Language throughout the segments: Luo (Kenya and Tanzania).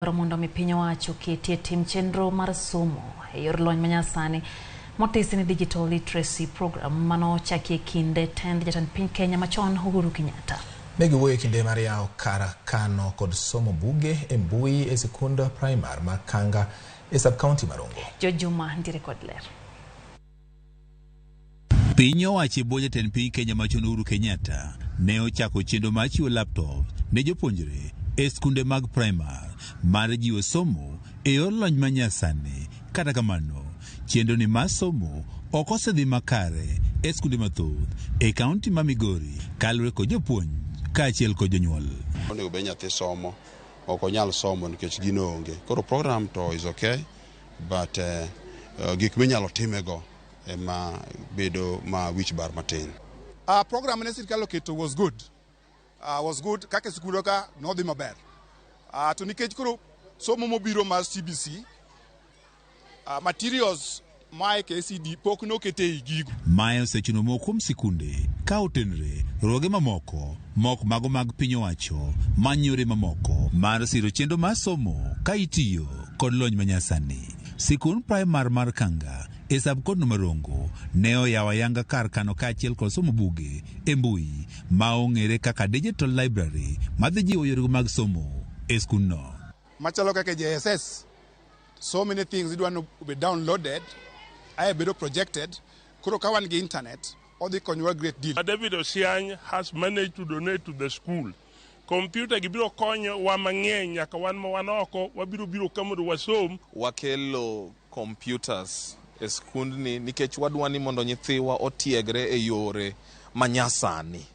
Mondo mi piny owacho ketie tim chenro mar somo e yor lony manyasani motis ni digital literacy program mano chaki kinde tend jatend piny Kenya machon Uhuru Kenyatta. Negi wuoyo kinde mar yawo kar kano kod somo buge e mbui e sikund primar ma Kanga e sub-county Marongo. Jojuma ndire kod ler. Piny owacho bo jatend piny Kenya machon Uhuru Kenyatta ne ochako chenro mar chiwo laptop ne jopuonjre e skunde mag primar mar jiwo somo e yor lony manyasani. Kata kamano, chenro ni mar somo ok osedhi makare e skunde mathoth e kaunti ma Migori kaluwore kod jopuonj kaachiel kod jonyuol. Onego be nyathi somo, ok onyal somo nikech gino onge. Koro program to is okay, but gik minyalo timego ema bedo ma wich bar matin. Program ne sirkal oketo was good. Kaka sikul ka nodhi maber. To nikech koro somo mobiro mar CBC, materials mae KCD pok nokete i gigo. Mae osechuno mokum sikunde ka otenre roge mamoko mok mago mag piny owacho manyore mamoko mar siro chenro mar somo ka itiyo kod lony manyasani. Sikund primar mar Kanga e sub-county Marongo ne oyawa yanga kar kano kaachiel kod somo buge e mbui ma ong'ere kaka digital library madhi jiwo yore mag somo e skundno. Machalo kaka JSS, so many things idwa no be downloaded, I bedo projected, koro kawan gi internet, or the control great deal. David Osiany has managed to donate to the school. Computer gibiro konyo wa mang'eny nyaka wan ma wan oko wabiro kamodo wasom. Wakelo kopyutas e skundni nikech wadwani mondo nyithiwa otiegre e yore manyasani.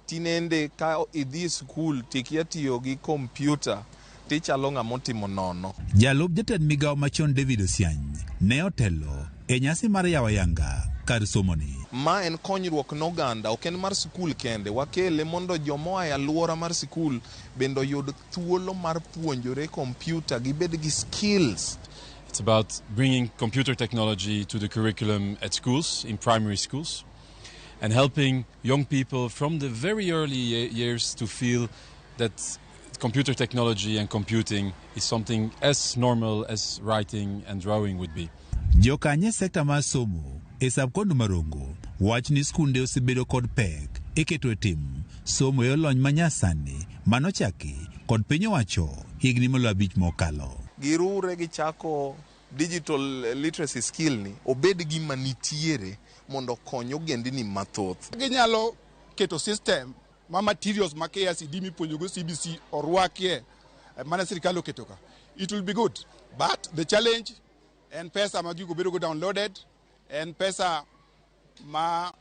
Tinende ka idhi skul tikia tiyo gi kompyuta tichalo ng'amotimo nono. Jalup jatend migawo machon David Osiany ne otelo e nyasi mar yawa yanga kar somoni. Ma en konyruok n'oganda, ok en mar sikul kende. Wakele mondo jomoa e alwora mar sikul bendo yud thuolo mar puonjore kompyuta gibed gi skills. It's about bringing computer technology to the curriculum at schools, in primary schools, and helping young people from the very early years to feel that computer technology and computing is something as normal as writing and drawing would be. Jokanye sekta mar somo e sub-county Marongo wach ni skunde osebedo kod pek iketo e tim somo e lony manyasani manochaki kod piny owacho higni molo 5 mokalo. Girure gichako digital literacy skill ni obed gima nitiere mondo konyo ogendini mathoth. Ginyalo keto system ma materials ma KCD mipuonjogo CBC orwakie mana sirkal oketo ka. It will be good, but the challenge and pesa ma gigo bedo go downloaded and pesa ma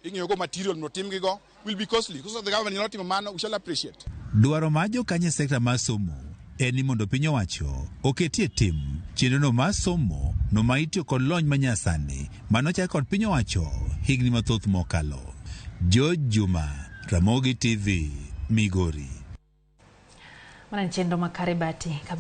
ing'eyogo material no timgigo will be costly. Because the government not even man we shall appreciate. Dwaro ma jokanye sekta mar somo en ni mondo piny owacho oketie tim chenro no mar somo no ma itiyo kod lony manyasani manochaki kod piny owacho higni mathoth mokalo. Jojuma, Ramogi TV, Migori. Mana chenro makaribati.